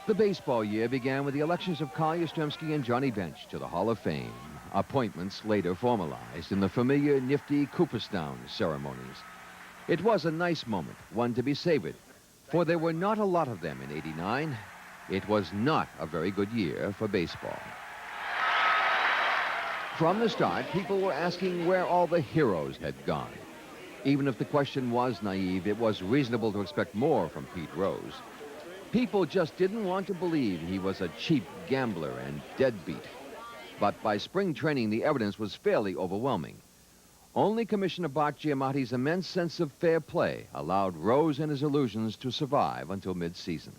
The baseball year began with the elections of Carl Yastrzemski and Johnny Bench to the Hall of Fame, appointments later formalized in the familiar nifty Cooperstown ceremonies. It was a nice moment, one to be savored, for there were not a lot of them in '89. It was not a very good year for baseball. From the start, people were asking where all the heroes had gone. Even if the question was naive, it was reasonable to expect more from Pete Rose. People just didn't want to believe he was a cheap gambler and deadbeat. But by spring training, the evidence was fairly overwhelming. Only Commissioner Bart Giamatti's immense sense of fair play allowed Rose and his illusions to survive until mid-season.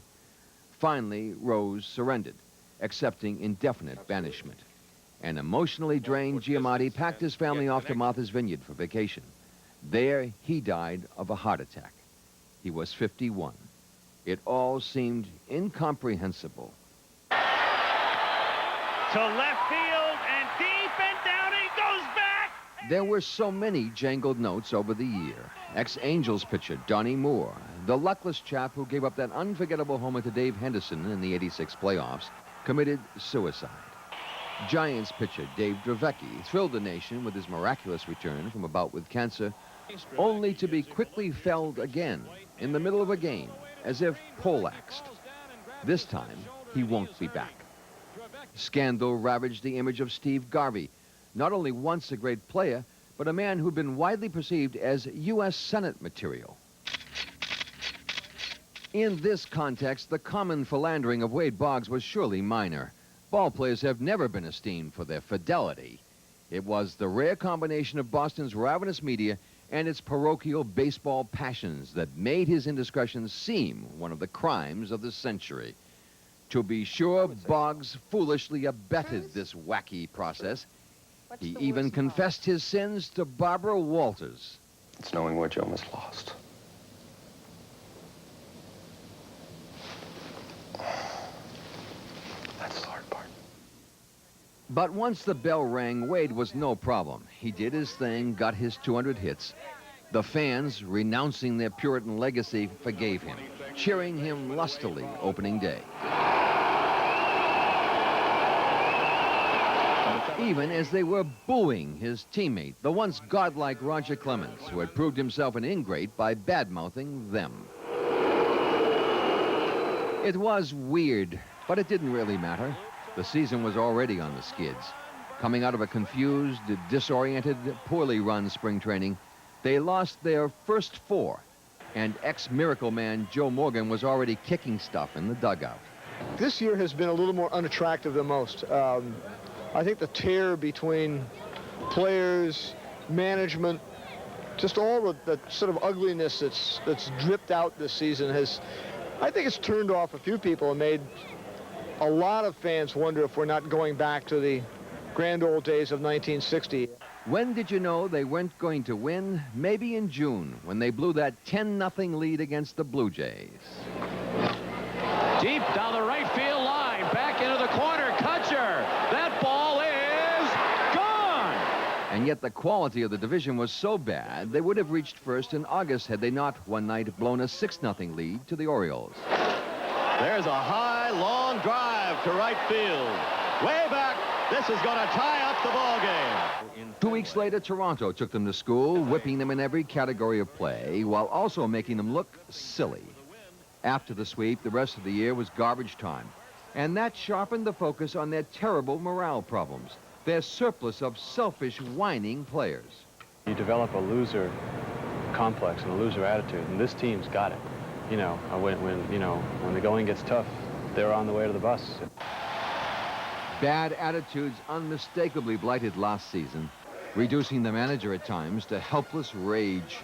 Finally, Rose surrendered, accepting indefinite banishment. An emotionally drained Giamatti packed his family off to Martha's Vineyard for vacation. There, he died of a heart attack. He was 51. It all seemed incomprehensible. To left field and deep and down he goes back! There were so many jangled notes over the year. Ex-Angels pitcher Donnie Moore, the luckless chap who gave up that unforgettable homer to Dave Henderson in the '86 playoffs, committed suicide. Giants pitcher Dave Dravecky thrilled the nation with his miraculous return from a bout with cancer, only to be quickly felled again in the middle of a game, as if poleaxed. This time, he won't be back. Scandal ravaged the image of Steve Garvey, not only once a great player, but a man who'd been widely perceived as U.S. Senate material. In this context, the common philandering of Wade Boggs was surely minor. Ball players have never been esteemed for their fidelity. It was the rare combination of Boston's ravenous media and its parochial baseball passions that made his indiscretions seem one of the crimes of the century. To be sure, Boggs foolishly abetted this wacky process. He even confessed his sins to Barbara Walters. It's knowing where Joe was lost. That's the hard part. But once the bell rang, Wade was no problem. He did his thing, got his 200 hits. The fans, renouncing their Puritan legacy, forgave him, cheering him lustily opening day. Even as they were booing his teammate, the once godlike Roger Clemens, who had proved himself an ingrate by bad-mouthing them. It was weird, but it didn't really matter. The season was already on the skids. Coming out of a confused, disoriented, poorly run spring training, they lost their first 4, and ex-Miracle Man Joe Morgan was already kicking stuff in the dugout. This year has been a little more unattractive than most. I think the tear between players, management, just all the sort of ugliness that's dripped out this season I think it's turned off a few people and made a lot of fans wonder if we're not going back to the grand old days of 1960. When did you know they weren't going to win? Maybe in June, when they blew that 10-0 lead against the Blue Jays. Deep down the right field line, back into the corner, Kutcher. That ball is gone! And yet the quality of the division was so bad, they would have reached first in August had they not one night blown a 6-0 lead to the Orioles. There's a high, long drive to right field. Way back. This is going to tie up the ball game. 2 weeks later, Toronto took them to school, whipping them in every category of play, while also making them look silly. After the sweep, the rest of the year was garbage time, and that sharpened the focus on their terrible morale problems, their surplus of selfish, whining players. You develop a loser complex and a loser attitude, and this team's got it. You know, when the going gets tough, they're on the way to the bus. Bad attitudes unmistakably blighted last season, reducing the manager at times to helpless rage.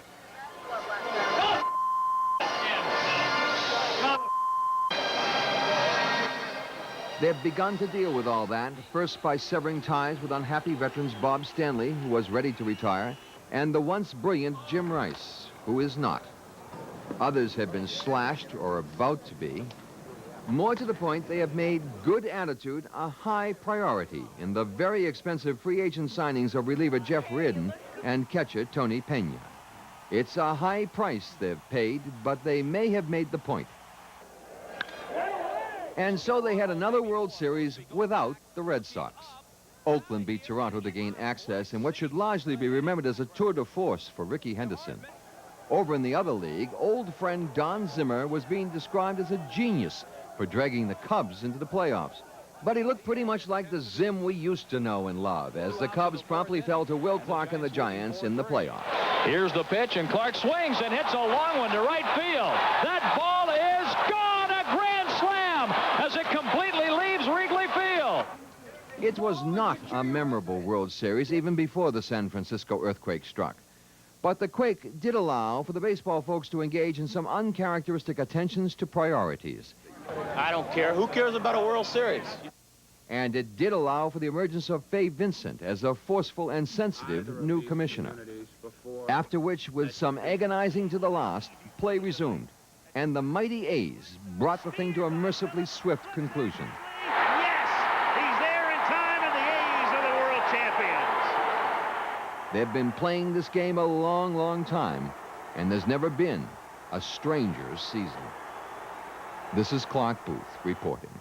They've begun to deal with all that, first by severing ties with unhappy veterans Bob Stanley, who was ready to retire, and the once brilliant Jim Rice, who is not. Others have been slashed or about to be. More to the point, they have made good attitude a high priority in the very expensive free agent signings of reliever Jeff Reardon and catcher Tony Pena. It's a high price they've paid, but they may have made the point. And so they had another World Series without the Red Sox. Oakland beat Toronto to gain access in what should largely be remembered as a tour de force for Rickey Henderson. Over in the other league, old friend Don Zimmer was being described as a genius for dragging the Cubs into the playoffs. But he looked pretty much like the Zim we used to know and love, as the Cubs promptly fell to Will Clark and the Giants in the playoffs. Here's the pitch, and Clark swings and hits a long one to right field. That ball is gone, a grand slam, as it completely leaves Wrigley Field. It was not a memorable World Series even before the San Francisco earthquake struck. But the quake did allow for the baseball folks to engage in some uncharacteristic attentions to priorities. I don't care. Who cares about a World Series? And it did allow for the emergence of Fay Vincent as a forceful and sensitive new commissioner. After which, with some agonizing to the last, play resumed. And the mighty A's brought the thing to a mercifully swift conclusion. Yes, he's there in time, and the A's are the world champions. They've been playing this game a long, long time, and there's never been a stranger's season. This is Clark Booth reporting.